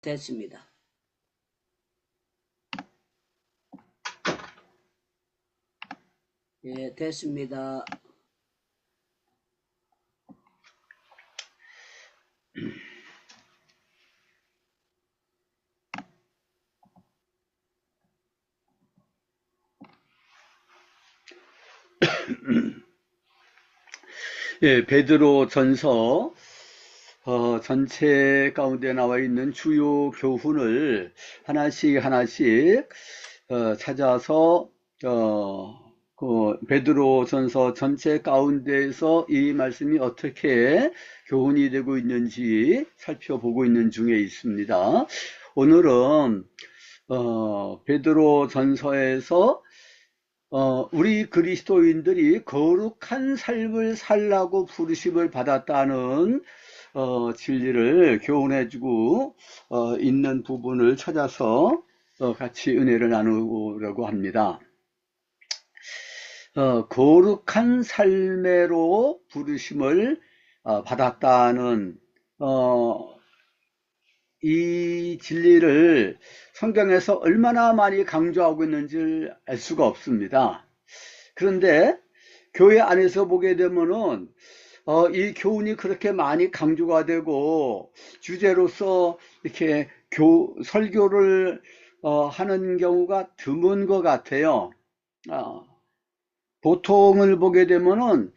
됐습니다. 예, 됐습니다. 예, 베드로 전서 전체 가운데 나와 있는 주요 교훈을 하나씩 하나씩 찾아서 베드로 전서 전체 가운데에서 이 말씀이 어떻게 교훈이 되고 있는지 살펴보고 있는 중에 있습니다. 오늘은 베드로 전서에서 우리 그리스도인들이 거룩한 삶을 살라고 부르심을 받았다는 진리를 교훈해주고 있는 부분을 찾아서 같이 은혜를 나누려고 합니다. 거룩한 삶으로 부르심을 받았다는 이 진리를 성경에서 얼마나 많이 강조하고 있는지 알 수가 없습니다. 그런데 교회 안에서 보게 되면은 이 교훈이 그렇게 많이 강조가 되고 주제로서 이렇게 설교를 하는 경우가 드문 것 같아요. 보통을 보게 되면은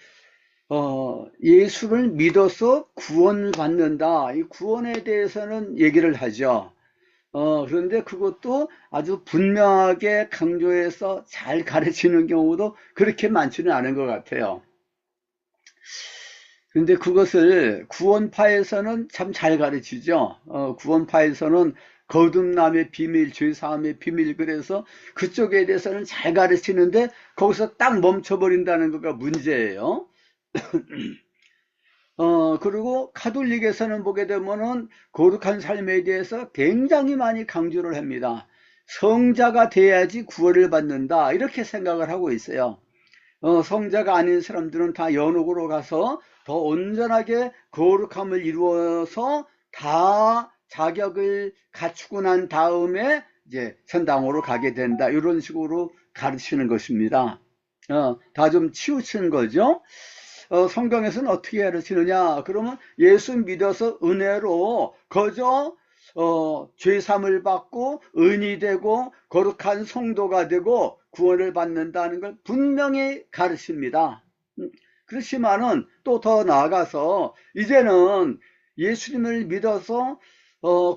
예수를 믿어서 구원받는다. 이 구원에 대해서는 얘기를 하죠. 그런데 그것도 아주 분명하게 강조해서 잘 가르치는 경우도 그렇게 많지는 않은 것 같아요. 그런데 그것을 구원파에서는 참 잘 가르치죠. 구원파에서는 거듭남의 비밀, 죄사함의 비밀, 그래서 그쪽에 대해서는 잘 가르치는데 거기서 딱 멈춰버린다는 거가 문제예요. 그리고 가톨릭에서는 보게 되면은 거룩한 삶에 대해서 굉장히 많이 강조를 합니다. 성자가 돼야지 구원을 받는다. 이렇게 생각을 하고 있어요. 성자가 아닌 사람들은 다 연옥으로 가서 더 온전하게 거룩함을 이루어서 다 자격을 갖추고 난 다음에 이제 천당으로 가게 된다. 이런 식으로 가르치는 것입니다. 다 좀 치우치는 거죠. 성경에서는 어떻게 가르치느냐? 그러면 예수 믿어서 은혜로 거저 죄삼을 받고 의인이 되고 거룩한 성도가 되고 구원을 받는다는 걸 분명히 가르칩니다. 그렇지만은 또 더 나아가서 이제는 예수님을 믿어서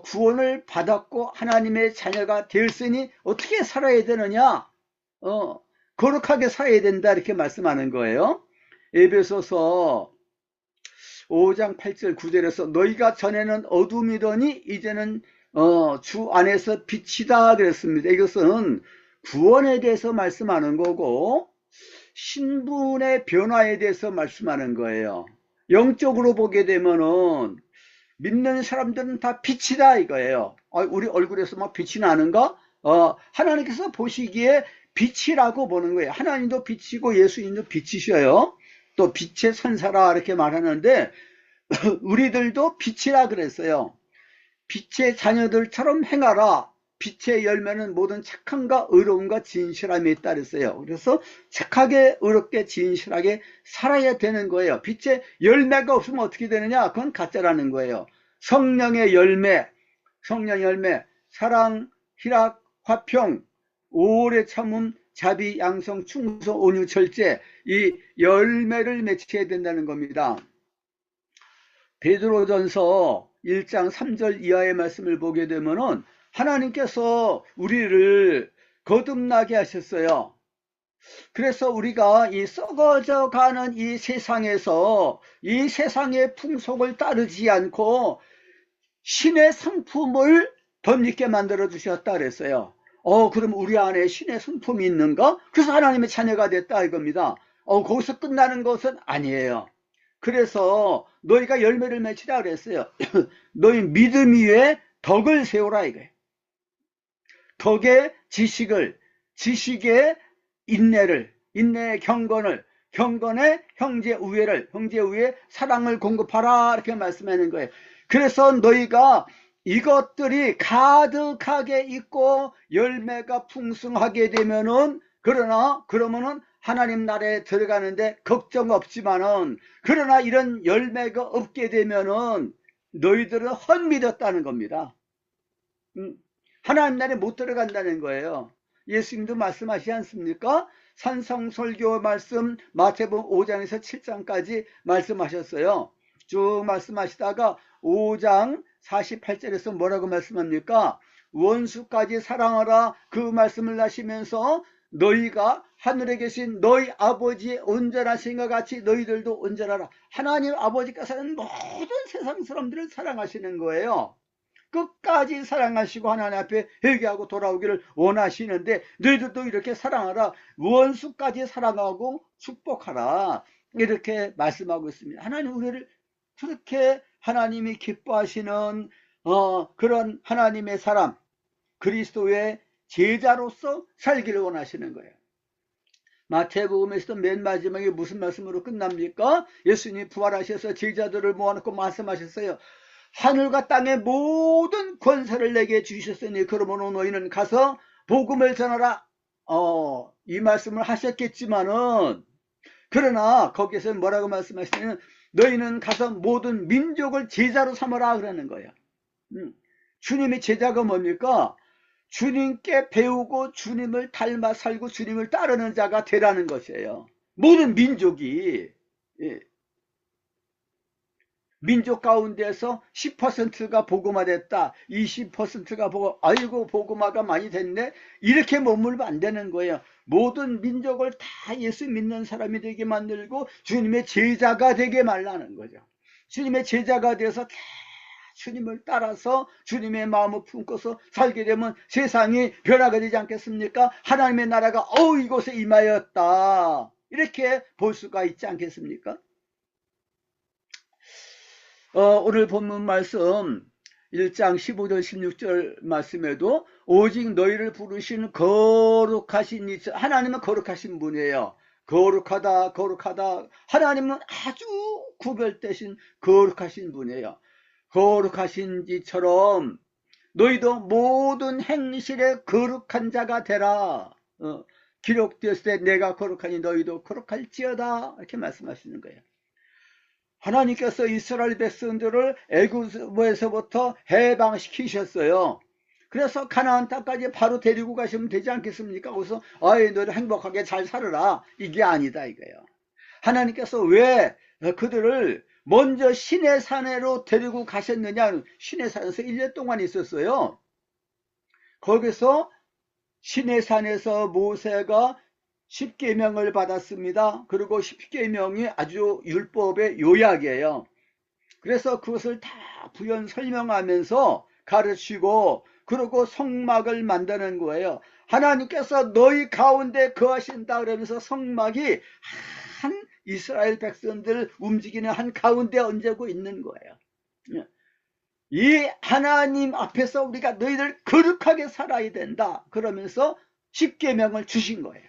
구원을 받았고 하나님의 자녀가 되었으니 어떻게 살아야 되느냐? 거룩하게 살아야 된다 이렇게 말씀하는 거예요. 에베소서 5장 8절 9절에서 너희가 전에는 어둠이더니 이제는 주 안에서 빛이다 그랬습니다. 이것은 구원에 대해서 말씀하는 거고 신분의 변화에 대해서 말씀하는 거예요. 영적으로 보게 되면은 믿는 사람들은 다 빛이다 이거예요. 우리 얼굴에서 막 빛이 나는가? 하나님께서 보시기에 빛이라고 보는 거예요. 하나님도 빛이고 예수님도 빛이셔요. 또 빛의 선사라 이렇게 말하는데 우리들도 빛이라 그랬어요. 빛의 자녀들처럼 행하라. 빛의 열매는 모든 착함과 의로움과 진실함에 있다 그랬어요. 그래서 착하게 의롭게 진실하게 살아야 되는 거예요. 빛의 열매가 없으면 어떻게 되느냐? 그건 가짜라는 거예요. 성령의 열매, 사랑, 희락, 화평, 오래 참음, 자비, 양성, 충성, 온유, 절제, 이 열매를 맺혀야 된다는 겁니다. 베드로전서 1장 3절 이하의 말씀을 보게 되면은 하나님께서 우리를 거듭나게 하셨어요. 그래서 우리가 이 썩어져 가는 이 세상에서 이 세상의 풍속을 따르지 않고 신의 상품을 덧입게 만들어 주셨다 그랬어요. 그럼 우리 안에 신의 성품이 있는가? 그래서 하나님의 자녀가 됐다 이겁니다. 거기서 끝나는 것은 아니에요. 그래서 너희가 열매를 맺히라 그랬어요. 너희 믿음 위에 덕을 세우라 이거예요. 덕의 지식을, 지식의 인내를, 인내의 경건을, 경건의 형제 우애를, 형제 우애 사랑을 공급하라 이렇게 말씀하는 거예요. 그래서 너희가 이것들이 가득하게 있고 열매가 풍성하게 되면은, 그러면은 하나님 나라에 들어가는데 걱정 없지만은, 그러나 이런 열매가 없게 되면은 너희들은 헛믿었다는 겁니다. 하나님 나라에 못 들어간다는 거예요. 예수님도 말씀하시지 않습니까? 산성설교 말씀 마태복음 5장에서 7장까지 말씀하셨어요. 쭉 말씀하시다가 5장 48절에서 뭐라고 말씀합니까? 원수까지 사랑하라, 그 말씀을 하시면서 너희가 하늘에 계신 너희 아버지의 온전하신 것 같이 너희들도 온전하라. 하나님 아버지께서는 모든 세상 사람들을 사랑하시는 거예요. 끝까지 사랑하시고 하나님 앞에 회개하고 돌아오기를 원하시는데, 너희들도 이렇게 사랑하라, 원수까지 사랑하고 축복하라, 이렇게 말씀하고 있습니다. 하나님 우리를 그렇게 하나님이 기뻐하시는 그런 하나님의 사람, 그리스도의 제자로서 살기를 원하시는 거예요. 마태복음에서도 맨 마지막에 무슨 말씀으로 끝납니까? 예수님이 부활하셔서 제자들을 모아놓고 말씀하셨어요. 하늘과 땅의 모든 권세를 내게 주셨으니 그러므로 너희는 가서 복음을 전하라. 이 말씀을 하셨겠지만은, 그러나 거기서 뭐라고 말씀하시냐면 너희는 가서 모든 민족을 제자로 삼으라 그러는 거예요. 주님의 제자가 뭡니까? 주님께 배우고 주님을 닮아 살고 주님을 따르는 자가 되라는 것이에요. 모든 민족이, 민족 가운데서 10%가 복음화됐다, 20%가 아이고 복음화가 많이 됐네, 이렇게 머물면 안 되는 거예요. 모든 민족을 다 예수 믿는 사람이 되게 만들고 주님의 제자가 되게 말라는 거죠. 주님의 제자가 되어서 주님을 따라서 주님의 마음을 품고서 살게 되면 세상이 변화가 되지 않겠습니까? 하나님의 나라가 이곳에 임하였다, 이렇게 볼 수가 있지 않겠습니까? 오늘 본문 말씀 1장 15절 16절 말씀에도 오직 너희를 부르신 거룩하신 이, 하나님은 거룩하신 분이에요. 거룩하다 거룩하다, 하나님은 아주 구별되신 거룩하신 분이에요. 거룩하신 이처럼 너희도 모든 행실에 거룩한 자가 되라. 기록되었을 때 내가 거룩하니 너희도 거룩할지어다, 이렇게 말씀하시는 거예요. 하나님께서 이스라엘 백성들을 애굽에서부터 해방시키셨어요. 그래서 가나안 땅까지 바로 데리고 가시면 되지 않겠습니까? 그래서 너희들 행복하게 잘 살아라, 이게 아니다 이거예요. 하나님께서 왜 그들을 먼저 시내산으로 데리고 가셨느냐? 시내산에서 1년 동안 있었어요. 거기서 시내산에서 모세가 10계명을 받았습니다. 그리고 10계명이 아주 율법의 요약이에요. 그래서 그것을 다 부연 설명하면서 가르치고, 그리고 성막을 만드는 거예요. 하나님께서 너희 가운데 거하신다 그러면서 성막이 한 이스라엘 백성들 움직이는 한 가운데 얹고 있는 거예요. 이 하나님 앞에서 우리가 너희들 거룩하게 살아야 된다 그러면서 10계명을 주신 거예요.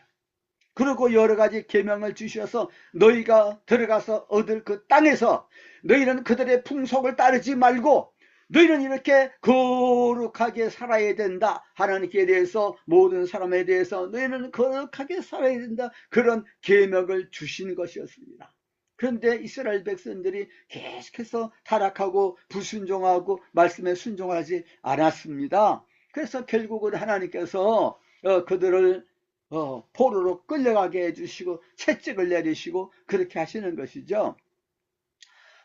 그리고 여러 가지 계명을 주셔서 너희가 들어가서 얻을 그 땅에서 너희는 그들의 풍속을 따르지 말고 너희는 이렇게 거룩하게 살아야 된다, 하나님께 대해서 모든 사람에 대해서 너희는 거룩하게 살아야 된다, 그런 계명을 주신 것이었습니다. 그런데 이스라엘 백성들이 계속해서 타락하고 불순종하고 말씀에 순종하지 않았습니다. 그래서 결국은 하나님께서 그들을 포로로 끌려가게 해주시고 채찍을 내리시고 그렇게 하시는 것이죠.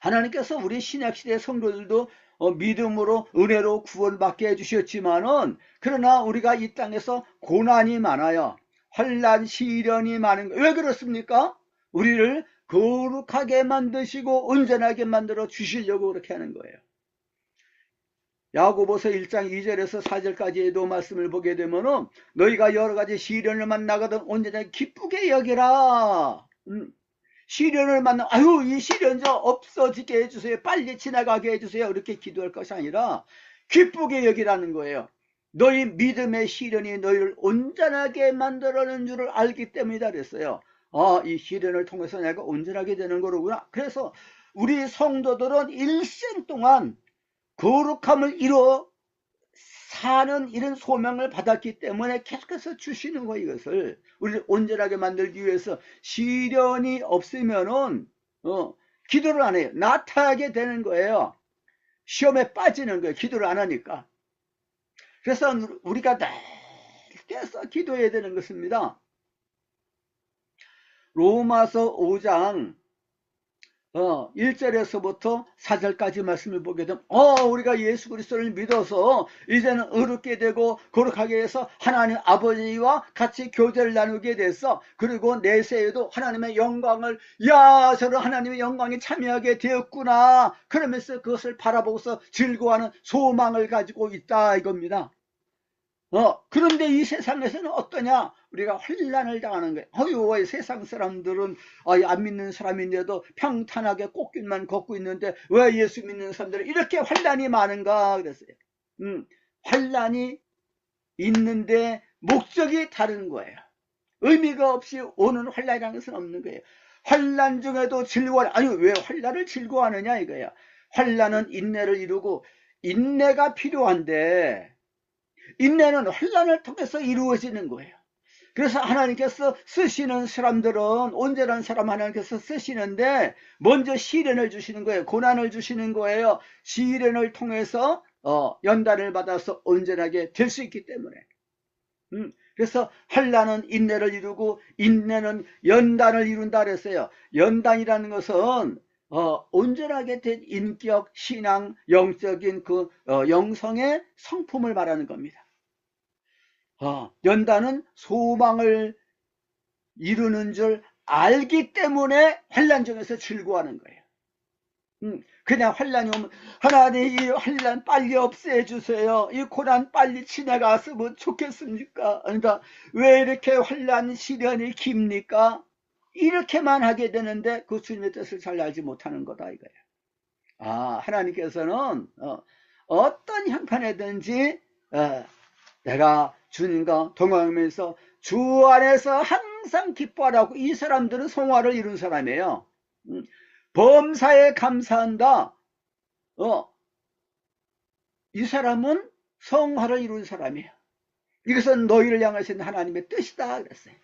하나님께서 우리 신약시대 성도들도 믿음으로 은혜로 구원받게 해주셨지만은, 그러나 우리가 이 땅에서 고난이 많아요. 환난 시련이 많은 거예요. 왜 그렇습니까? 우리를 거룩하게 만드시고 온전하게 만들어 주시려고 그렇게 하는 거예요. 야고보서 1장 2절에서 4절까지도 말씀을 보게 되면은 너희가 여러 가지 시련을 만나거든 온전하게 기쁘게 여기라. 시련을 만나 이 시련 좀 없어지게 해주세요, 빨리 지나가게 해주세요, 이렇게 기도할 것이 아니라 기쁘게 여기라는 거예요. 너희 믿음의 시련이 너희를 온전하게 만들어내는 줄을 알기 때문이다 그랬어요. 이 시련을 통해서 내가 온전하게 되는 거로구나. 그래서 우리 성도들은 일생 동안 거룩함을 이루어 사는 이런 소명을 받았기 때문에 계속해서 주시는 거예요. 이것을 우리를 온전하게 만들기 위해서 시련이 없으면은 기도를 안 해요. 나타나게 되는 거예요. 시험에 빠지는 거예요. 기도를 안 하니까. 그래서 우리가 늘 깨서 기도해야 되는 것입니다. 로마서 5장 1절에서부터 4절까지 말씀을 보게 되면 우리가 예수 그리스도를 믿어서 이제는 의롭게 되고 거룩하게 해서 하나님 아버지와 같이 교제를 나누게 됐어. 그리고 내세에도 하나님의 영광을 저는 하나님의 영광에 참여하게 되었구나. 그러면서 그것을 바라보고서 즐거워하는 소망을 가지고 있다 이겁니다. 그런데 이 세상에서는 어떠냐? 우리가 환난을 당하는 거예요. 왜 세상 사람들은 안 믿는 사람인데도 평탄하게 꽃길만 걷고 있는데 왜 예수 믿는 사람들은 이렇게 환난이 많은가 그랬어요. 환난이 있는데 목적이 다른 거예요. 의미가 없이 오는 환난이라는 것은 없는 거예요. 환난 중에도 왜 환난을 즐거워하느냐 이거예요. 환난은 인내를 이루고 인내가 필요한데 인내는 환난을 통해서 이루어지는 거예요. 그래서 하나님께서 쓰시는 사람들은 온전한 사람 하나님께서 쓰시는데 먼저 시련을 주시는 거예요. 고난을 주시는 거예요. 시련을 통해서 연단을 받아서 온전하게 될 수 있기 때문에. 그래서 환난은 인내를 이루고 인내는 연단을 이룬다 그랬어요. 연단이라는 것은 온전하게 된 인격, 신앙, 영적인 그 영성의 성품을 말하는 겁니다. 연단은 소망을 이루는 줄 알기 때문에 환난 중에서 즐거워하는 거예요. 그냥 환난이 오면 하나님 이 환난 빨리 없애주세요. 이 고난 빨리 지나갔으면 좋겠습니까? 그러니까 왜 이렇게 환난 시련이 깁니까? 이렇게만 하게 되는데 그 주님의 뜻을 잘 알지 못하는 거다 이거예요. 하나님께서는 어떤 형편이든지 내가 주님과 동행하면서 주 안에서 항상 기뻐하라고. 이 사람들은 성화를 이룬 사람이에요. 범사에 감사한다. 이 사람은 성화를 이룬 사람이에요. 이것은 너희를 향하신 하나님의 뜻이다 그랬어요.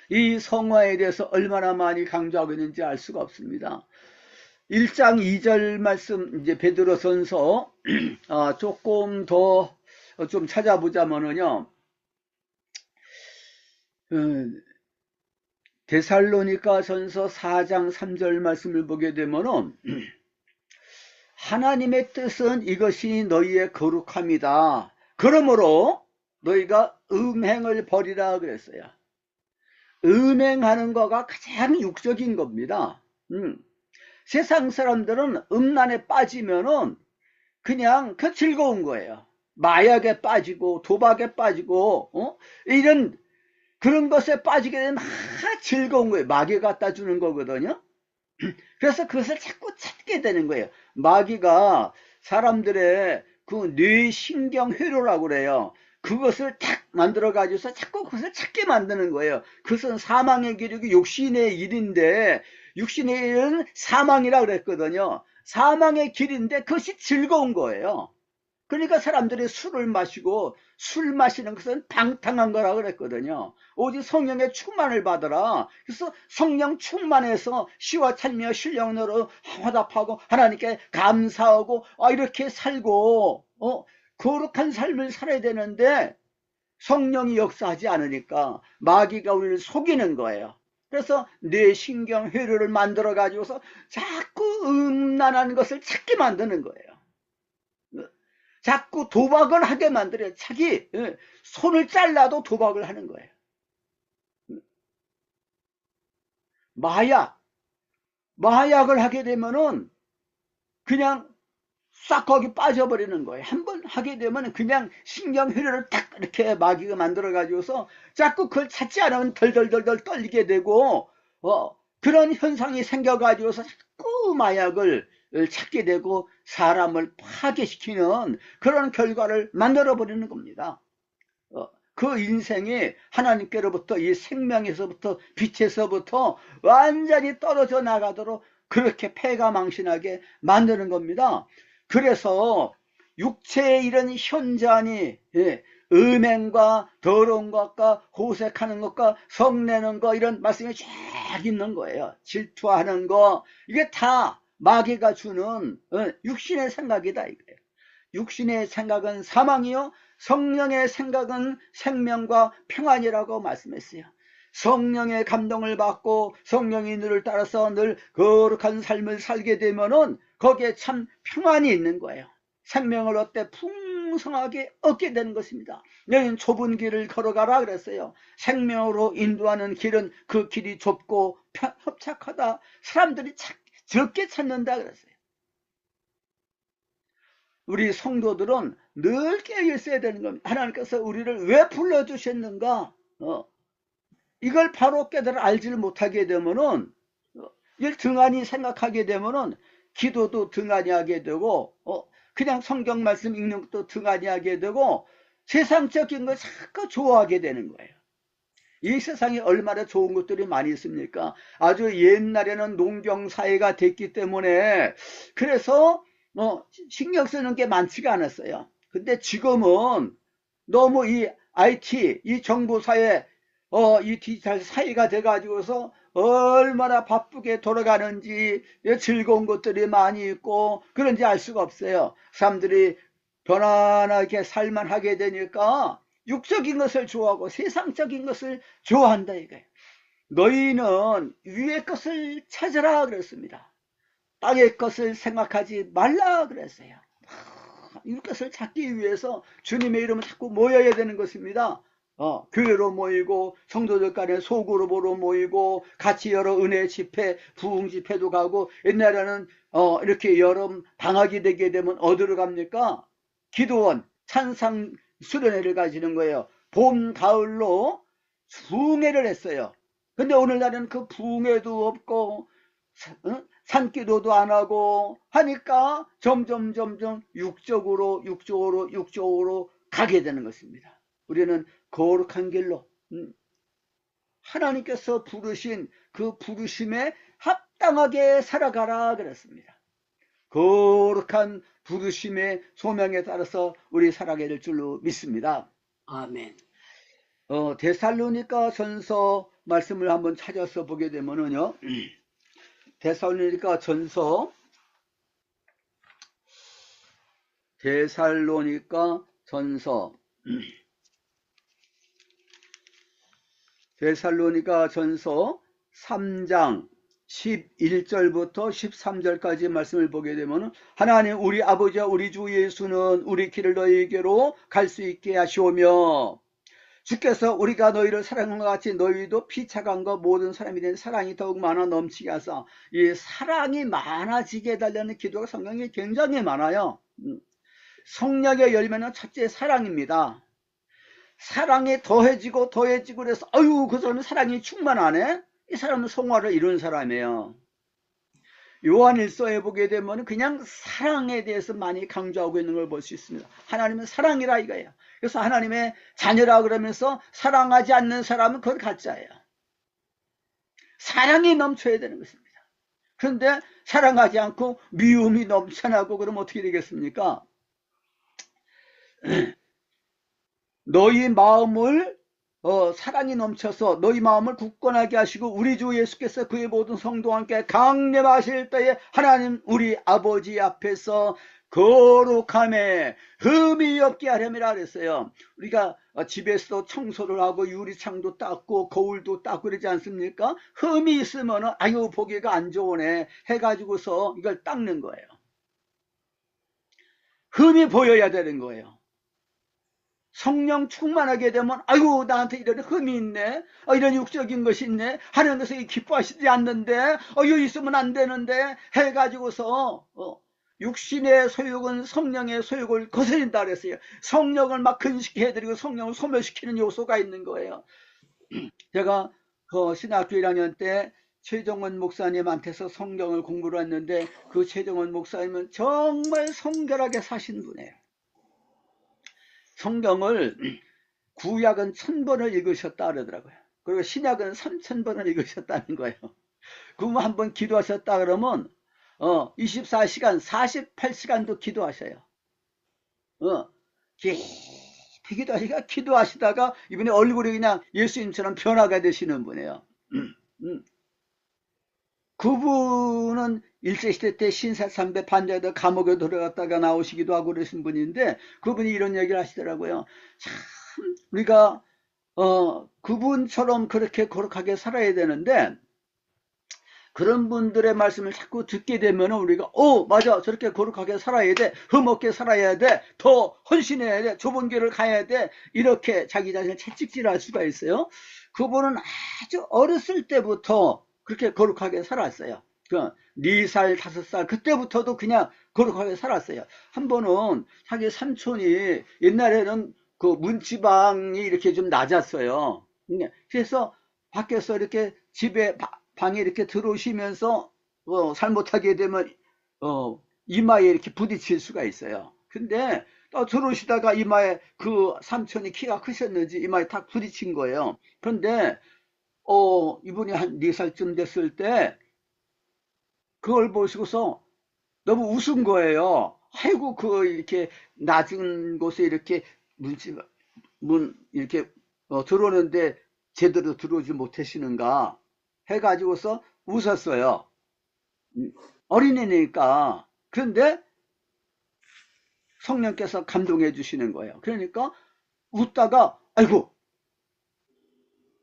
이 성화에 대해서 얼마나 많이 강조하고 있는지 알 수가 없습니다. 1장 2절 말씀 이제 베드로전서 조금 더 좀 찾아보자면은요. 데살로니가전서 4장 3절 말씀을 보게 되면은 하나님의 뜻은 이것이 너희의 거룩함이다. 그러므로 너희가 음행을 버리라 그랬어요. 음행하는 거가 가장 육적인 겁니다. 세상 사람들은 음란에 빠지면은 그냥 그 즐거운 거예요. 마약에 빠지고 도박에 빠지고 이런 그런 것에 빠지게 되면 즐거운 거예요. 마귀가 갖다 주는 거거든요. 그래서 그것을 자꾸 찾게 되는 거예요. 마귀가 사람들의 그 뇌신경 회로라고 그래요. 그것을 탁 만들어 가지고서 자꾸 그것을 찾게 만드는 거예요. 그것은 사망의 기력이 육신의 일인데 육신의 일은 사망이라 그랬거든요. 사망의 길인데 그것이 즐거운 거예요. 그러니까 사람들이 술을 마시고 술 마시는 것은 방탕한 거라고 그랬거든요. 오직 성령의 충만을 받으라. 그래서 성령 충만해서 시와 찬미와 신령으로 화답하고 하나님께 감사하고 이렇게 살고 거룩한 삶을 살아야 되는데 성령이 역사하지 않으니까 마귀가 우리를 속이는 거예요. 그래서 뇌 신경 회로를 만들어 가지고서 자꾸 음란한 것을 찾게 만드는 거예요. 자꾸 도박을 하게 만들어요. 자기 손을 잘라도 도박을 하는 거예요. 마약을 하게 되면은 그냥 싹 거기 빠져버리는 거예요. 한번 하게 되면 그냥 신경회로를 딱 이렇게 마귀가 만들어 가지고서 자꾸 그걸 찾지 않으면 덜덜덜덜 떨리게 되고 그런 현상이 생겨 가지고서 자꾸 마약을 찾게 되고 사람을 파괴시키는 그런 결과를 만들어 버리는 겁니다. 그 인생이 하나님께로부터 이 생명에서부터 빛에서부터 완전히 떨어져 나가도록 그렇게 패가망신하게 만드는 겁니다. 그래서 육체의 이런 현저하니 음행과 더러운 것과 호색하는 것과 성내는 것, 이런 말씀이 쫙 있는 거예요. 질투하는 거, 이게 다 마귀가 주는 육신의 생각이다 이거예요. 육신의 생각은 사망이요 성령의 생각은 생명과 평안이라고 말씀했어요. 성령의 감동을 받고 성령의 인도를 따라서 늘 거룩한 삶을 살게 되면은 거기에 참 평안이 있는 거예요. 생명을 얻되 풍성하게 얻게 되는 것입니다. 너희는 좁은 길을 걸어가라 그랬어요. 생명으로 인도하는 길은 그 길이 좁고 협착하다, 사람들이 적게 찾는다 그랬어요. 우리 성도들은 늘 깨어 있어야 되는 겁니다. 하나님께서 우리를 왜 불러주셨는가, 이걸 바로 깨달아 알지를 못하게 되면은, 이걸 등한히 생각하게 되면은 기도도 등한히 하게 되고, 그냥 성경 말씀 읽는 것도 등한히 하게 되고, 세상적인 걸 자꾸 좋아하게 되는 거예요. 이 세상에 얼마나 좋은 것들이 많이 있습니까? 아주 옛날에는 농경사회가 됐기 때문에 그래서 신경 쓰는 게 많지가 않았어요. 근데 지금은 너무 이 IT, 이 정보사회, 이 디지털 사회가 돼가지고서 얼마나 바쁘게 돌아가는지, 즐거운 것들이 많이 있고 그런지 알 수가 없어요. 사람들이 편안하게 살만하게 되니까 육적인 것을 좋아하고 세상적인 것을 좋아한다 이거예요. 너희는 위의 것을 찾으라 그랬습니다. 땅의 것을 생각하지 말라 그랬어요. 이 것을 찾기 위해서 주님의 이름을 자꾸 모여야 되는 것입니다. 교회로 모이고 성도들 간에 소그룹으로 모이고 같이 여러 은혜 집회, 부흥 집회도 가고, 옛날에는 이렇게 여름 방학이 되게 되면 어디로 갑니까? 기도원, 찬상 수련회를 가지는 거예요. 봄, 가을로 부흥회를 했어요. 근데 오늘날은 그 부흥회도 없고 산기도도 안 하고 하니까 점점 육적으로 가게 되는 것입니다. 우리는 거룩한 길로, 하나님께서 부르신 그 부르심에 합당하게 살아가라 그랬습니다. 거룩한 부르심의 소명에 따라서 우리 살아가야 될 줄로 믿습니다. 아멘. 데살로니가 전서 말씀을 한번 찾아서 보게 되면은요, 데살로니가 전서 3장 11절부터 13절까지 말씀을 보게 되면, 하나님 우리 아버지와 우리 주 예수는 우리 길을 너희에게로 갈 수 있게 하시오며, 주께서 우리가 너희를 사랑한 것 같이 너희도 피차간과 모든 사람이 된 사랑이 더욱 많아 넘치게 하사, 이 사랑이 많아지게 해달라는 기도가 성경에 굉장히 많아요. 성령의 열매는 첫째 사랑입니다. 사랑이 더해지고 그래서 아유 그 사람은 사랑이 충만하네, 이 사람은 성화를 이룬 사람이에요. 요한일서에 보게 되면 그냥 사랑에 대해서 많이 강조하고 있는 걸 볼 수 있습니다. 하나님은 사랑이라 이거예요. 그래서 하나님의 자녀라 그러면서 사랑하지 않는 사람은 그건 가짜예요. 사랑이 넘쳐야 되는 것입니다. 그런데 사랑하지 않고 미움이 넘쳐나고 그러면 어떻게 되겠습니까? 너희 마음을 사랑이 넘쳐서 너희 마음을 굳건하게 하시고 우리 주 예수께서 그의 모든 성도와 함께 강림하실 때에 하나님 우리 아버지 앞에서 거룩함에 흠이 없게 하렴이라 그랬어요. 우리가 집에서 청소를 하고 유리창도 닦고 거울도 닦고 그러지 않습니까? 흠이 있으면 아유 보기가 안 좋으네 해가지고서 이걸 닦는 거예요. 흠이 보여야 되는 거예요. 성령 충만하게 되면 아유 나한테 이런 흠이 있네, 이런 육적인 것이 있네, 하나님께서 기뻐하시지 않는데 여기 있으면 안 되는데 해가지고서 육신의 소욕은 성령의 소욕을 거스린다 그랬어요. 성령을 막 근식해드리고 성령을 소멸시키는 요소가 있는 거예요. 제가 신학교 1학년 때 최정원 목사님한테서 성경을 공부를 했는데, 그 최정원 목사님은 정말 성결하게 사신 분이에요. 성경을 구약은 1000번을 읽으셨다 그러더라고요. 그리고 신약은 3000번을 읽으셨다는 거예요. 그러면 한번 기도하셨다 그러면 24시간 48시간도 기도하셔요. 깊이 기도하시다가 이번에 얼굴이 그냥 예수님처럼 변화가 되시는 분이에요. 음. 그분은 일제시대 때 신사참배 반대하다 감옥에 들어갔다가 나오시기도 하고 그러신 분인데, 그분이 이런 얘기를 하시더라고요. 참 우리가 그분처럼 그렇게 거룩하게 살아야 되는데, 그런 분들의 말씀을 자꾸 듣게 되면 우리가 맞아, 저렇게 거룩하게 살아야 돼, 흠없게 살아야 돼, 더 헌신해야 돼, 좁은 길을 가야 돼, 이렇게 자기 자신을 채찍질할 수가 있어요. 그분은 아주 어렸을 때부터 그렇게 거룩하게 살았어요. 그 4살 5살 그때부터도 그냥 거룩하게 살았어요. 한 번은 자기 삼촌이, 옛날에는 그 문지방이 이렇게 좀 낮았어요. 그래서 밖에서 이렇게 집에 방에 이렇게 들어오시면서 잘못하게 되면 이마에 이렇게 부딪힐 수가 있어요. 근데 또 들어오시다가 이마에, 그 삼촌이 키가 크셨는지 이마에 탁 부딪힌 거예요. 그런데 이분이 한 4살쯤 됐을 때 그걸 보시고서 너무 웃은 거예요. 아이고, 이렇게 낮은 곳에 이렇게 문 이렇게 들어오는데 제대로 들어오지 못하시는가 해가지고서 웃었어요. 어린애니까. 그런데 성령께서 감동해 주시는 거예요. 그러니까 웃다가, 아이고,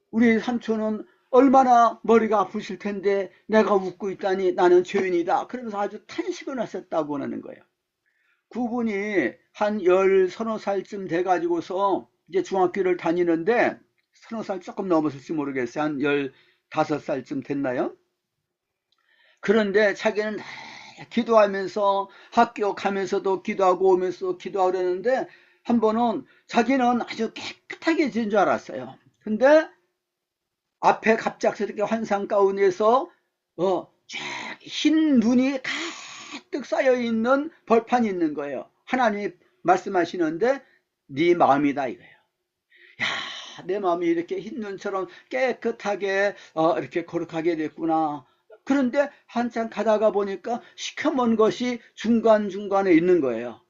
우리 삼촌은 얼마나 머리가 아프실 텐데 내가 웃고 있다니 나는 죄인이다, 그러면서 아주 탄식을 하셨다고 하는 거예요. 그분이 한 10, 30살쯤 돼가지고서 이제 중학교를 다니는데, 30살 조금 넘었을지 모르겠어요. 한 15살쯤 됐나요? 그런데 자기는 기도하면서 학교 가면서도 기도하고 오면서 기도하고 그러는데, 한 번은 자기는 아주 깨끗하게 지은 줄 알았어요. 근데 앞에 갑작스럽게 환상 가운데서 쫙 흰 눈이 가득 쌓여 있는 벌판이 있는 거예요. 하나님이 말씀하시는데 네 마음이다 이거예요. 야, 내 마음이 이렇게 흰 눈처럼 깨끗하게 이렇게 거룩하게 됐구나. 그런데 한참 가다가 보니까 시커먼 것이 중간중간에 있는 거예요.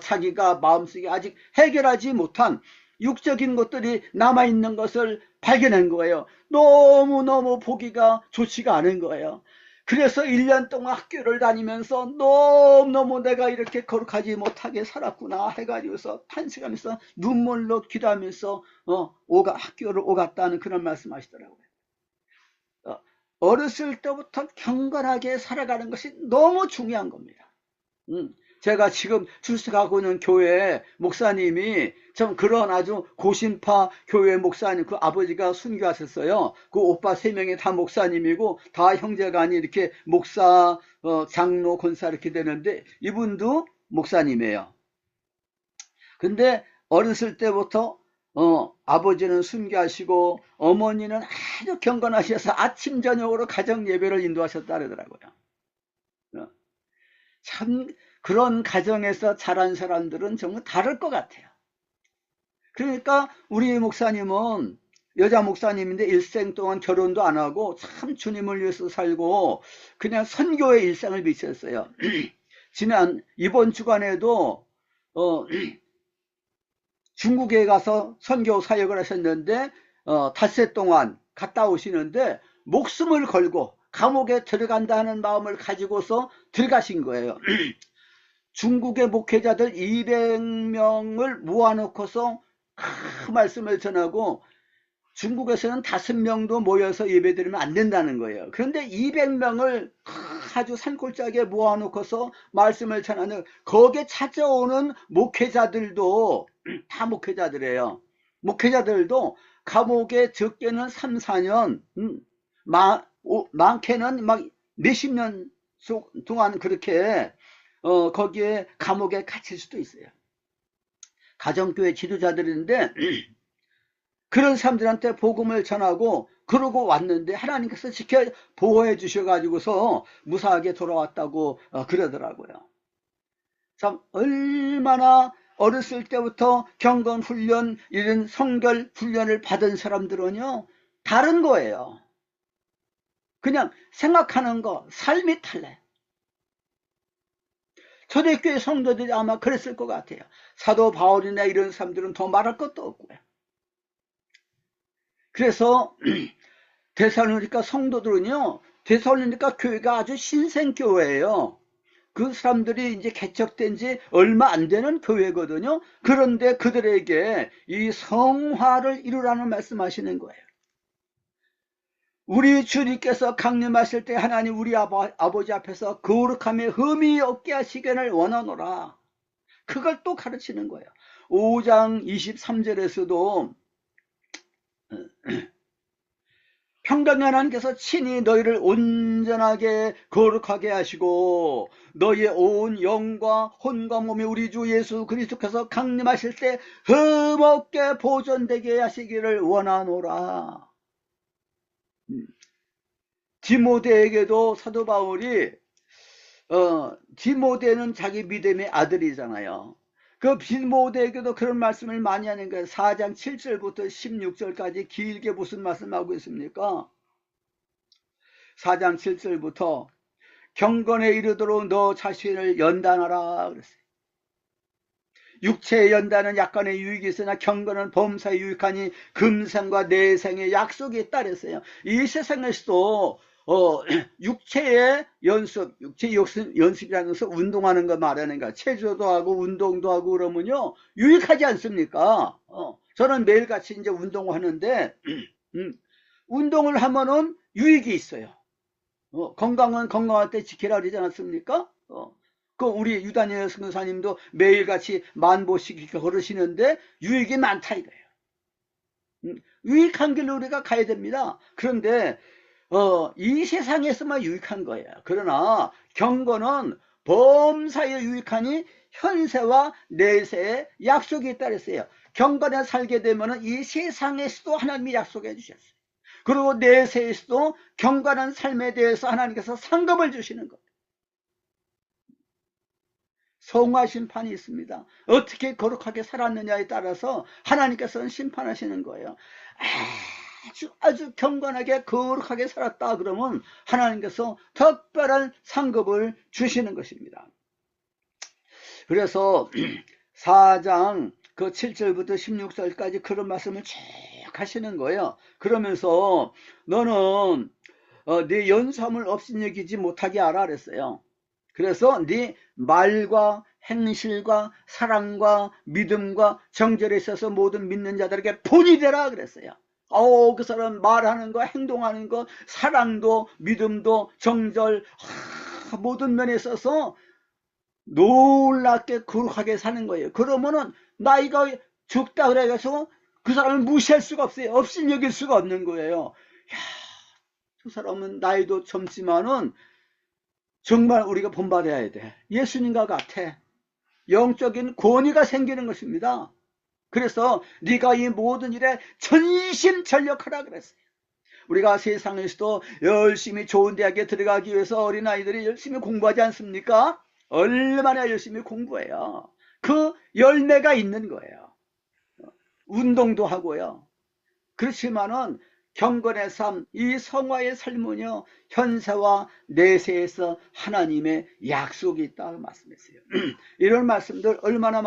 자기가 마음속에 아직 해결하지 못한 육적인 것들이 남아있는 것을 발견한 거예요. 너무너무 보기가 좋지가 않은 거예요. 그래서 1년 동안 학교를 다니면서 너무너무 내가 이렇게 거룩하지 못하게 살았구나 해가지고서 탄식하면서 눈물로 기도하면서 학교를 오갔다는 그런 말씀 하시더라고요. 어렸을 때부터 경건하게 살아가는 것이 너무 중요한 겁니다. 제가 지금 출석하고 있는 교회 목사님이 좀 그런 아주 고신파 교회 목사님, 그 아버지가 순교하셨어요. 그 오빠 3명이 다 목사님이고 다 형제간이 이렇게 목사, 장로, 권사 이렇게 되는데 이분도 목사님이에요. 근데 어렸을 때부터 아버지는 순교하시고 어머니는 아주 경건하셔서 아침 저녁으로 가정 예배를 인도하셨다 그러더라고요. 참 그런 가정에서 자란 사람들은 정말 다를 것 같아요. 그러니까 우리 목사님은 여자 목사님인데 일생 동안 결혼도 안 하고 참 주님을 위해서 살고 그냥 선교의 일생을 비쳤어요. 이번 주간에도 중국에 가서 선교 사역을 하셨는데 닷새 동안 갔다 오시는데 목숨을 걸고 감옥에 들어간다는 마음을 가지고서 들어가신 거예요. 중국의 목회자들 200명을 모아놓고서 그 말씀을 전하고, 중국에서는 5명도 모여서 예배드리면 안 된다는 거예요. 그런데 200명을 아주 산골짜기에 모아놓고서 말씀을 전하는, 거기에 찾아오는 목회자들도 다 목회자들이에요. 목회자들도 감옥에 적게는 3, 4년, 많게는 막 몇십 년 동안 그렇게 거기에 감옥에 갇힐 수도 있어요. 가정교회 지도자들인데 그런 사람들한테 복음을 전하고 그러고 왔는데 하나님께서 지켜 보호해 주셔가지고서 무사하게 돌아왔다고 그러더라고요. 참 얼마나 어렸을 때부터 경건 훈련, 이런 성결 훈련을 받은 사람들은요 다른 거예요. 그냥 생각하는 거, 삶이 달라요. 초대교회 성도들이 아마 그랬을 것 같아요. 사도 바울이나 이런 사람들은 더 말할 것도 없고요. 그래서 데살로니가 성도들은요, 데살로니가 교회가 아주 신생교회예요. 그 사람들이 이제 개척된 지 얼마 안 되는 교회거든요. 그런데 그들에게 이 성화를 이루라는 말씀하시는 거예요. 우리 주님께서 강림하실 때 하나님 우리 아버지 앞에서 거룩함에 흠이 없게 하시기를 원하노라. 그걸 또 가르치는 거예요. 5장 23절에서도 평강의 하나님께서 친히 너희를 온전하게 거룩하게 하시고 너희의 온 영과 혼과 몸이 우리 주 예수 그리스도께서 강림하실 때 흠없게 보존되게 하시기를 원하노라. 디모데에게도 사도 바울이 디모데는 자기 믿음의 아들이잖아요. 그 디모데에게도 그런 말씀을 많이 하는 거예요. 4장 7절부터 16절까지 길게 무슨 말씀하고 있습니까? 4장 7절부터 경건에 이르도록 너 자신을 연단하라 그랬어요. 육체의 연단은 약간의 유익이 있으나 경건은 범사에 유익하니 금생과 내생의 약속이 있다 그랬어요. 이 세상에서도 육체의 연습이라는 것은 운동하는 거 말하는 거야. 체조도 하고 운동도 하고 그러면요 유익하지 않습니까? 저는 매일같이 이제 운동을 하는데 운동을 하면은 유익이 있어요. 건강은 건강할 때 지키라 그러지 않았습니까? 그 우리 유다니엘 선교사님도 매일같이 10,000보씩 걸으시는데 유익이 많다 이거예요. 유익한 길로 우리가 가야 됩니다. 그런데 이 세상에서만 유익한 거예요. 그러나 경건은 범사에 유익하니 현세와 내세에 약속이 있다 그랬어요. 경건에 살게 되면 이 세상에서도 하나님이 약속해 주셨어요. 그리고 내세에서도 경건한 삶에 대해서 하나님께서 상급을 주시는 거예요. 성화 심판이 있습니다. 어떻게 거룩하게 살았느냐에 따라서 하나님께서는 심판하시는 거예요. 아주 경건하게 거룩하게 살았다 그러면 하나님께서 특별한 상급을 주시는 것입니다. 그래서 4장 그 7절부터 16절까지 그런 말씀을 쭉 하시는 거예요. 그러면서 너는 네 연수함을 없인 여기지 못하게 알아 그랬어요. 그래서 네 말과 행실과 사랑과 믿음과 정절에 있어서 모든 믿는 자들에게 본이 되라 그랬어요. 그 사람 말하는 거, 행동하는 거, 사랑도 믿음도 정절 모든 면에 있어서 놀랍게 거룩하게 사는 거예요. 그러면은 나이가 적다 그래서 그 사람을 무시할 수가 없어요. 없인 여길 수가 없는 거예요. 저 사람은 나이도 젊지만은 정말 우리가 본받아야 돼. 예수님과 같아. 영적인 권위가 생기는 것입니다. 그래서 네가 이 모든 일에 전심전력하라 그랬어요. 우리가 세상에서도 열심히 좋은 대학에 들어가기 위해서 어린아이들이 열심히 공부하지 않습니까? 얼마나 열심히 공부해요. 그 열매가 있는 거예요. 운동도 하고요. 그렇지만은 경건의 삶, 이 성화의 삶은요 현세와 내세에서 하나님의 약속이 있다고 말씀했어요. 이런 말씀들 얼마나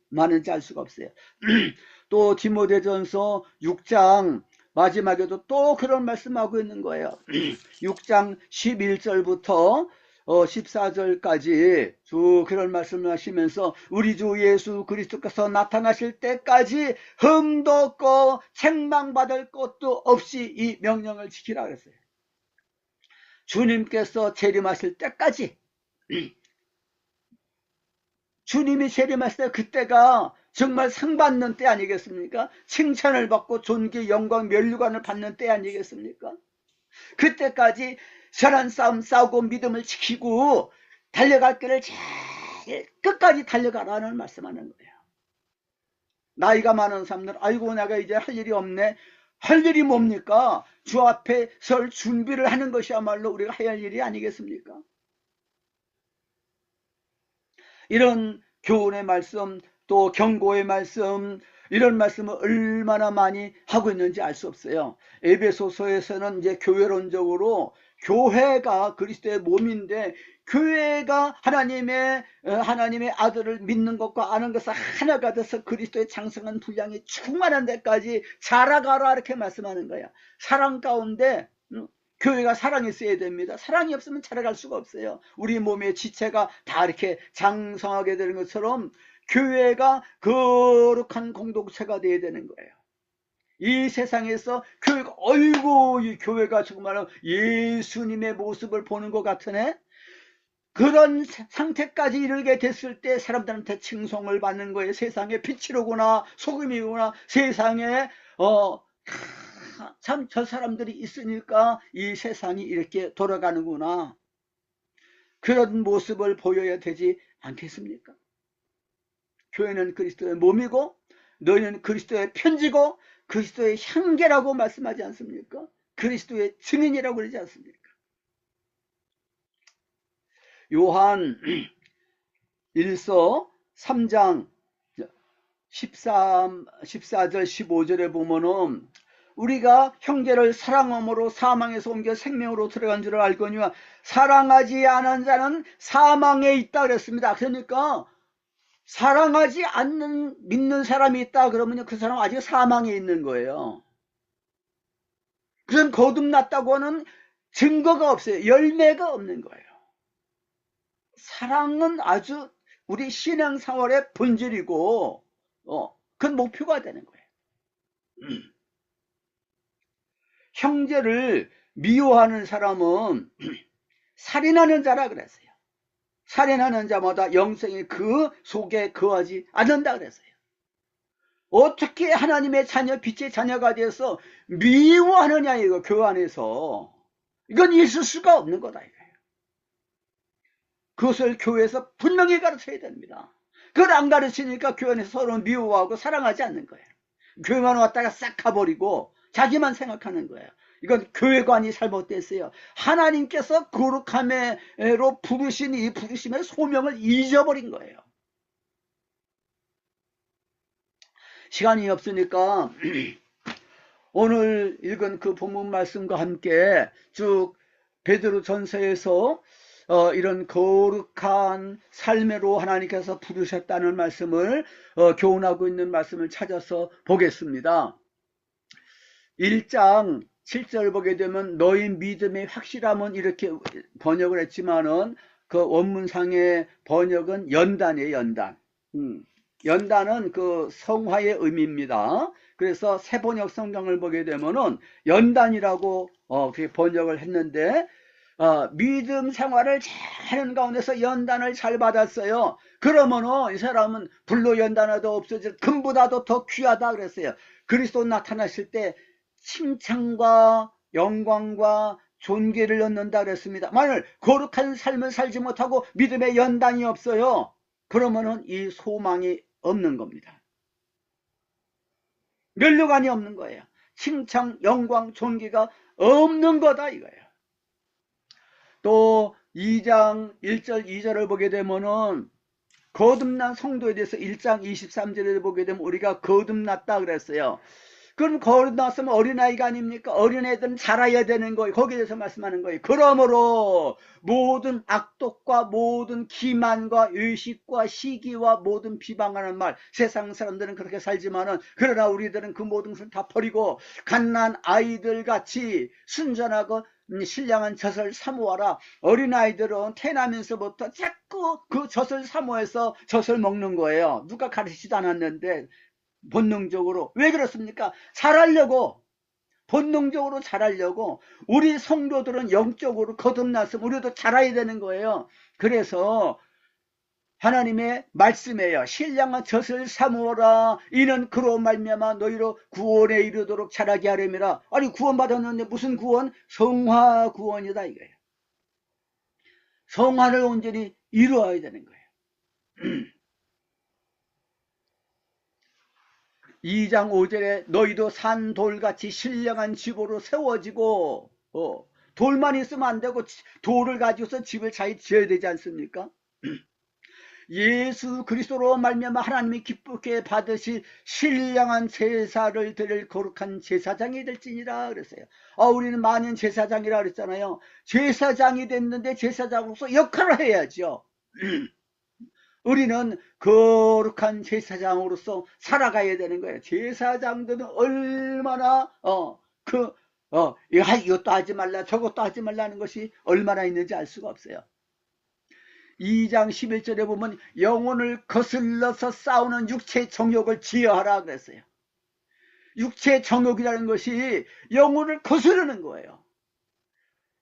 많은지 알 수가 없어요. 또 디모데전서 6장 마지막에도 또 그런 말씀하고 있는 거예요. 6장 11절부터 14절까지 쭉 그런 말씀을 하시면서 우리 주 예수 그리스도께서 나타나실 때까지 흠도 없고 책망받을 것도 없이 이 명령을 지키라 그랬어요. 주님께서 재림하실 때까지 주님이 재림하실 때 그때가 정말 상 받는 때 아니겠습니까? 칭찬을 받고 존귀, 영광, 면류관을 받는 때 아니겠습니까? 그때까지 선한 싸움 싸우고 믿음을 지키고 달려갈 길을 잘 끝까지 달려가라는 말씀하는 거예요. 나이가 많은 사람들 아이고 내가 이제 할 일이 없네. 할 일이 뭡니까? 주 앞에 설 준비를 하는 것이야말로 우리가 해야 할 일이 아니겠습니까? 이런 교훈의 말씀 또 경고의 말씀 이런 말씀을 얼마나 많이 하고 있는지 알 수 없어요. 에베소서에서는 이제 교회론적으로 교회가 그리스도의 몸인데, 교회가 하나님의 아들을 믿는 것과 아는 것을 하나가 돼서 그리스도의 장성한 분량이 충만한 데까지 자라가라, 이렇게 말씀하는 거야. 사랑 가운데 교회가 사랑이 있어야 됩니다. 사랑이 없으면 자라갈 수가 없어요. 우리 몸의 지체가 다 이렇게 장성하게 되는 것처럼 교회가 거룩한 공동체가 되어야 되는 거예요. 이 세상에서 교회가, 어이구, 이 교회가 정말 예수님의 모습을 보는 것 같으네, 그런 상태까지 이르게 됐을 때 사람들한테 칭송을 받는 거예요. 세상에 빛이로구나, 소금이구나, 세상에 참 저 사람들이 있으니까 이 세상이 이렇게 돌아가는구나, 그런 모습을 보여야 되지 않겠습니까? 교회는 그리스도의 몸이고 너희는 그리스도의 편지고 그리스도의 향기라고 말씀하지 않습니까? 그리스도의 증인이라고 그러지 않습니까? 요한 1서 3장 14절 15절에 보면은 우리가 형제를 사랑함으로 사망에서 옮겨 생명으로 들어간 줄을 알거니와 사랑하지 않은 자는 사망에 있다 그랬습니다. 그러니까 사랑하지 않는 믿는 사람이 있다 그러면 그 사람은 아직 사망에 있는 거예요. 그건 거듭났다고 하는 증거가 없어요. 열매가 없는 거예요. 사랑은 아주 우리 신앙생활의 본질이고 그건 목표가 되는 거예요. 형제를 미워하는 사람은 살인하는 자라 그랬어요. 살인하는 자마다 영생이 그 속에 거하지 않는다 그랬어요. 어떻게 하나님의 자녀, 빛의 자녀가 되어서 미워하느냐, 이거 교회 안에서. 이건 있을 수가 없는 거다 이거예요. 그것을 교회에서 분명히 가르쳐야 됩니다. 그걸 안 가르치니까 교회 안에서 서로 미워하고 사랑하지 않는 거예요. 교회만 왔다가 싹 가버리고 자기만 생각하는 거예요. 이건 교회관이 잘못됐어요. 하나님께서 거룩함으로 부르신 이 부르심의 소명을 잊어버린 거예요. 시간이 없으니까 오늘 읽은 그 본문 말씀과 함께 쭉 베드로전서에서 이런 거룩한 삶으로 하나님께서 부르셨다는 말씀을 교훈하고 있는 말씀을 찾아서 보겠습니다. 1장 7절 보게 되면 너희 믿음의 확실함은, 이렇게 번역을 했지만은 그 원문상의 번역은 연단이에요. 연단. 연단은 그 성화의 의미입니다. 그래서 새번역 성경을 보게 되면은 연단이라고 그렇게 번역을 했는데, 믿음 생활을 잘하는 가운데서 연단을 잘 받았어요. 그러면은 이 사람은 불로 연단하도 없어질 금보다도 더 귀하다 그랬어요. 그리스도 나타나실 때 칭찬과 영광과 존귀를 얻는다 그랬습니다. 만일 거룩한 삶을 살지 못하고 믿음의 연단이 없어요, 그러면은 이 소망이 없는 겁니다. 면류관이 없는 거예요. 칭찬, 영광, 존귀가 없는 거다 이거예요. 또 2장 1절 2절을 보게 되면은 거듭난 성도에 대해서 1장 23절에 보게 되면 우리가 거듭났다 그랬어요. 그럼 거듭났으면 어린아이가 아닙니까? 어린애들은 자라야 되는 거예요. 거기에 대해서 말씀하는 거예요. 그러므로 모든 악독과 모든 기만과 의식과 시기와 모든 비방하는 말, 세상 사람들은 그렇게 살지만은 그러나 우리들은 그 모든 것을 다 버리고 갓난 아이들 같이 순전하고 신령한 젖을 사모하라. 어린아이들은 태어나면서부터 자꾸 그 젖을 사모해서 젖을 먹는 거예요. 누가 가르치지도 않았는데 본능적으로. 왜 그렇습니까? 잘하려고, 본능적으로 잘하려고. 우리 성도들은 영적으로 거듭났으면 우리도 잘해야 되는 거예요. 그래서 하나님의 말씀이에요. 신령한 젖을 사모하라. 이는 그로 말미암아 너희로 구원에 이르도록 자라게 하려니라. 아니, 구원받았는데 무슨 구원? 성화 구원이다 이거예요. 성화를 온전히 이루어야 되는 거예요. 2장 5절에 너희도 산돌같이 신령한 집으로 세워지고, 돌만 있으면 안 되고 돌을 가지고서 집을 잘 지어야 되지 않습니까? 예수 그리스도로 말미암아 하나님이 기쁘게 받으실 신령한 제사를 드릴 거룩한 제사장이 될지니라 그랬어요. 우리는 만인 제사장이라 그랬잖아요. 제사장이 됐는데 제사장으로서 역할을 해야죠. 우리는 거룩한 제사장으로서 살아가야 되는 거예요. 제사장들은 얼마나 이것도 하지 말라 저것도 하지 말라는 것이 얼마나 있는지 알 수가 없어요. 2장 11절에 보면 영혼을 거슬러서 싸우는 육체의 정욕을 제어하라 그랬어요. 육체의 정욕이라는 것이 영혼을 거스르는 거예요.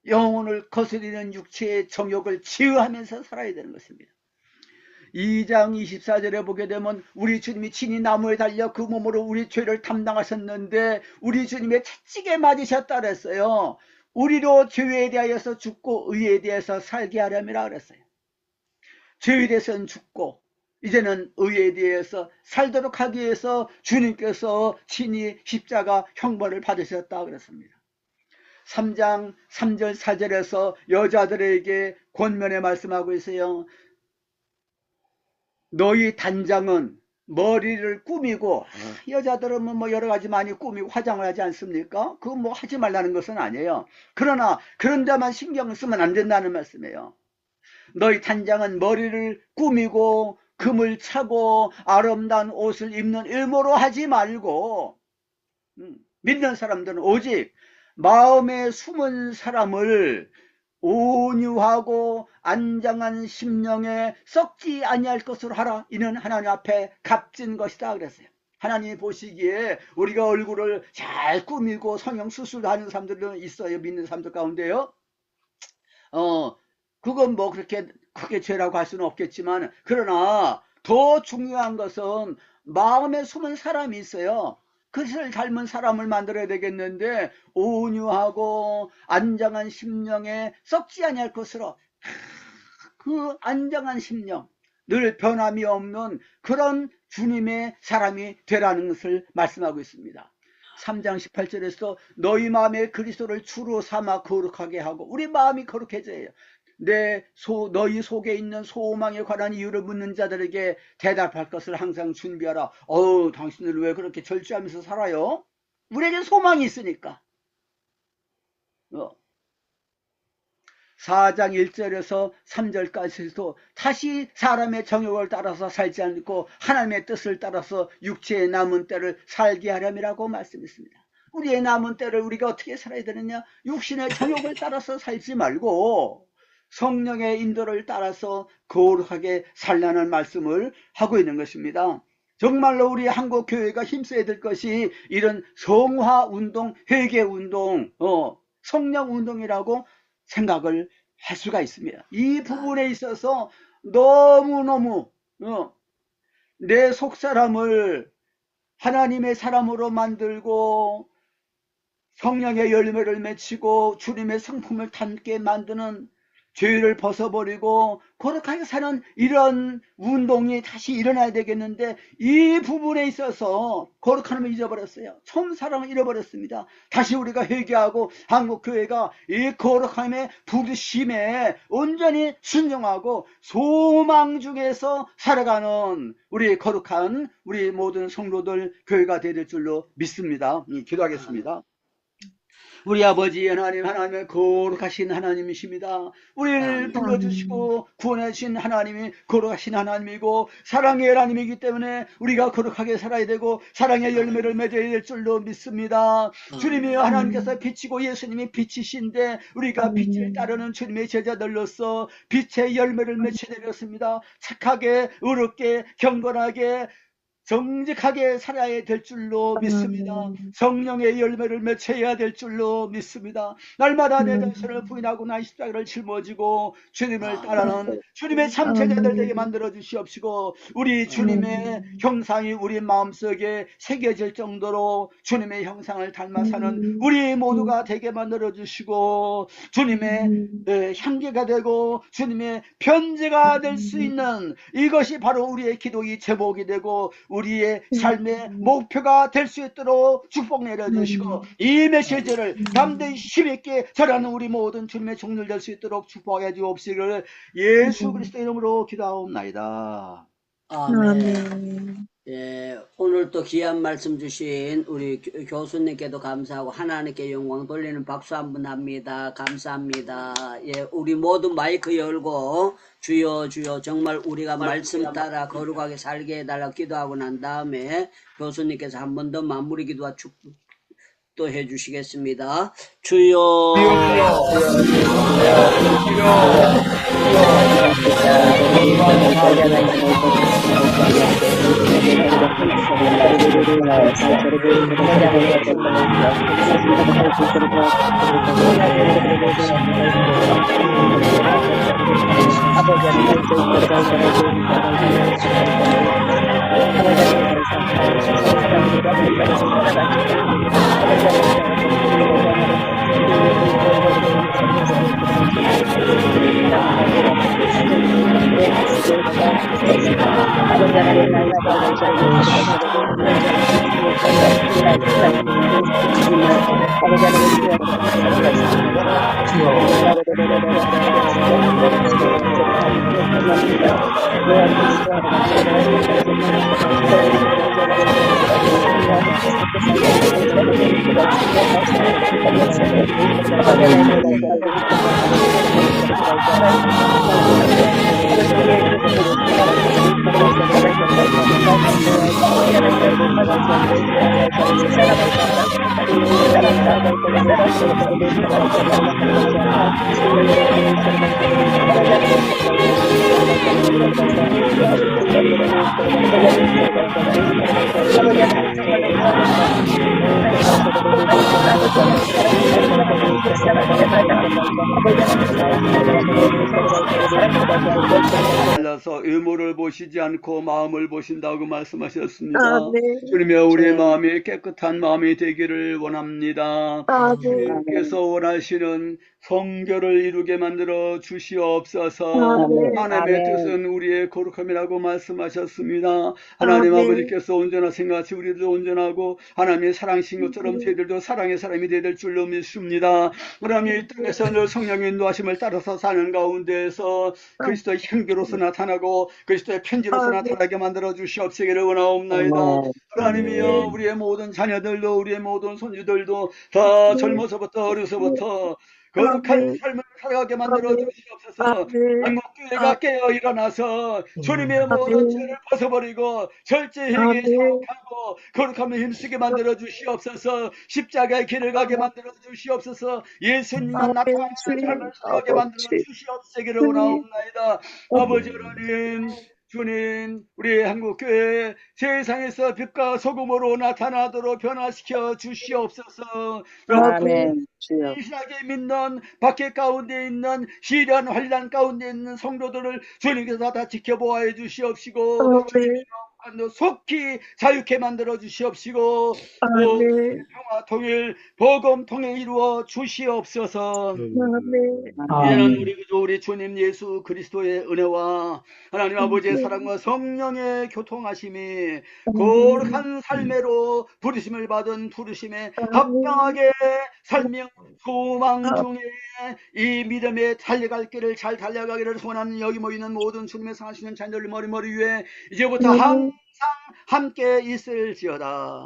영혼을 거스리는 육체의 정욕을 제어하면서 살아야 되는 것입니다. 2장 24절에 보게 되면 우리 주님이 친히 나무에 달려 그 몸으로 우리 죄를 담당하셨는데 우리 주님의 채찍에 맞으셨다 그랬어요. 우리로 죄에 대하여서 죽고 의에 대해서 살게 하려니라 그랬어요. 죄에 대해서는 죽고 이제는 의에 대해서 살도록 하기 위해서 주님께서 친히 십자가 형벌을 받으셨다 그랬습니다. 3장 3절 4절에서 여자들에게 권면에 말씀하고 있어요. 너희 단장은 머리를 꾸미고 여자들은 뭐 여러 가지 많이 꾸미고 화장을 하지 않습니까? 그거 뭐 하지 말라는 것은 아니에요. 그러나 그런 데만 신경을 쓰면 안 된다는 말씀이에요. 너희 단장은 머리를 꾸미고 금을 차고 아름다운 옷을 입는 일모로 하지 말고 믿는 사람들은 오직 마음에 숨은 사람을 온유하고 안장한 심령에 썩지 아니할 것으로 하라. 이는 하나님 앞에 값진 것이다 그랬어요. 하나님이 보시기에 우리가 얼굴을 잘 꾸미고 성형 수술도 하는 사람들은 있어요. 믿는 사람들 가운데요. 그건 뭐 그렇게 크게 죄라고 할 수는 없겠지만 그러나 더 중요한 것은 마음에 숨은 사람이 있어요. 그것을 닮은 사람을 만들어야 되겠는데 온유하고 안정한 심령에 썩지 아니할 것으로 그 안정한 심령 늘 변함이 없는 그런 주님의 사람이 되라는 것을 말씀하고 있습니다. 3장 18절에서 너희 마음에 그리스도를 주로 삼아 거룩하게 하고 우리 마음이 거룩해져야 해요. 너희 속에 있는 소망에 관한 이유를 묻는 자들에게 대답할 것을 항상 준비하라. 당신들 왜 그렇게 절제하면서 살아요? 우리에게 소망이 있으니까. 4장 1절에서 3절까지도 다시 사람의 정욕을 따라서 살지 않고 하나님의 뜻을 따라서 육체의 남은 때를 살게 하렴이라고 말씀했습니다. 우리의 남은 때를 우리가 어떻게 살아야 되느냐? 육신의 정욕을 따라서 살지 말고 성령의 인도를 따라서 거룩하게 살라는 말씀을 하고 있는 것입니다. 정말로 우리 한국 교회가 힘써야 될 것이 이런 성화운동, 회개운동, 성령운동이라고 생각을 할 수가 있습니다. 이 부분에 있어서 너무너무 내 속사람을 하나님의 사람으로 만들고 성령의 열매를 맺히고 주님의 성품을 담게 만드는 죄를 벗어버리고 거룩하게 사는 이런 운동이 다시 일어나야 되겠는데 이 부분에 있어서 거룩함을 잊어버렸어요. 처음 사랑을 잃어버렸습니다. 다시 우리가 회개하고 한국교회가 이 거룩함의 부르심에 온전히 순종하고 소망 중에서 살아가는 우리 거룩한 우리 모든 성도들 교회가 될 줄로 믿습니다. 기도하겠습니다. 우리 아버지 하나님, 하나님의 거룩하신 하나님이십니다. 우리를 불러주시고 구원해 주신 하나님이 거룩하신 하나님이고 사랑의 하나님이기 때문에 우리가 거룩하게 살아야 되고 사랑의 열매를 맺어야 될 줄로 믿습니다. 주님이 하나님께서 빛이고 예수님이 빛이신데 우리가 빛을 따르는 주님의 제자들로서 빛의 열매를 맺혀야 되겠습니다. 착하게, 의롭게, 경건하게 정직하게 살아야 될 줄로 믿습니다. 성령의 열매를 맺혀야 될 줄로 믿습니다. 날마다 내 자신을 부인하고 나 십자가를 짊어지고 주님을 따르는 주님의 참제자들 되게 만들어 주시옵시고 우리 주님의 형상이 우리 마음속에 새겨질 정도로 주님의 형상을 닮아 사는 우리 모두가 되게 만들어 주시고 주님의 향기가 되고 주님의 편지가 될 수 있는 이것이 바로 우리의 기도의 제목이 되고 우리의 삶의 목표가 될 수 있도록 축복 내려주시고 이 메시지를 담대히 힘있게 전하는 우리 모든 주님의 종들 될 수 있도록 축복해 주옵시기를 예수 그리스도 이름으로 기도하옵나이다. 아멘. 예, 오늘 또 귀한 말씀 주신 우리 교수님께도 감사하고 하나님께 영광 돌리는 박수 한번 합니다. 감사합니다. 예, 우리 모두 마이크 열고 주여 주여 정말 우리가 말씀 따라 거룩하게 살게 해달라고 기도하고 난 다음에 교수님께서 한 번 더 마무리 기도와 축복 또 해주시겠습니다. 주여 달라서 의무를 보시지 않고 마음을 보신다고 말씀하셨습니다. 아멘. 주님의 우리의 마음이 깨끗한 마음이 되기를 원합니다. 아멘. 주님께서 원하시는 성결을 이루게 만들어 주시옵소서. 아멘. 하나님의 뜻은 우리의 거룩함이라고 말씀하셨습니다. 하나님 아멘. 아버지께서 온전하신 같이 우리도 온전하고 하나님의 사랑하신 것처럼 저희들도 사랑의 사람이 되야 될 줄로 믿습니다. 하나님 이 땅에서 늘 성령의 인도하심을 따라서 사는 가운데에서 그리스도의 향기로서 나타나고 그리스도의 편지로서 나타나게 만들어 주시옵시기를 원하옵나이다. 하나님이여 우리의 모든 자녀들도 우리의 모든 손주들도 다 젊어서부터 어려서부터 거룩한 삶을 살아가게 만들어 주시옵소서. 한국교회가 깨어 일어나서 주님의 모든 죄를 벗어버리고 절제에게 생각하고 거룩함을 힘쓰게 만들어 주시옵소서. 십자가의 길을 가게 만들어 주시옵소서. 예수님만 나타나는 삶을 살아가게 만들어 주시옵시기를 원하옵나이다. 아버지 하나님, 주님, 우리 한국교회 세상에서 빛과 소금으로 나타나도록 변화시켜 주시옵소서. 아멘. 주여. 신실하게 믿는 밖에 가운데 있는 시련 환난 가운데 있는 성도들을 주님께서 다 지켜보아 주시옵시고 주님의 속히 자유케 만들어 주시옵시고 평화 통일 복음 통일 이루어 주시옵소서. 이제는 우리 주님 예수 그리스도의 은혜와 하나님 아버지의 사랑과 성령의 교통하심이 거룩한 삶으로 부르심을 받은 부르심에 합당하게 살며 소망 중에 이 믿음에 달려갈 길을 잘 달려가기를 소원하는 여기 모이는 모든 주님의 사랑하시는 자녀들 머리 위에 이제부터 항상 함께 있을지어다.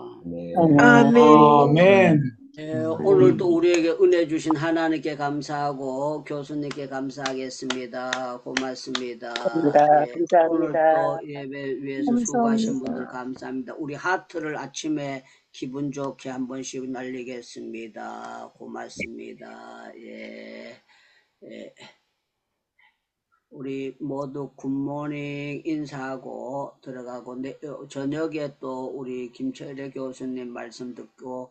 아멘. 예, 오늘 또 우리에게 은혜 주신 하나님께 감사하고 교수님께 감사하겠습니다. 고맙습니다. 감사합니다. 오늘 또 예배 위해서 수고하신 분들 감사합니다. 우리 하트를 아침에 기분 좋게 한 번씩 날리겠습니다. 고맙습니다. 예. 우리 모두 굿모닝 인사하고 들어가고 저녁에 또 우리 김철애 교수님 말씀 듣고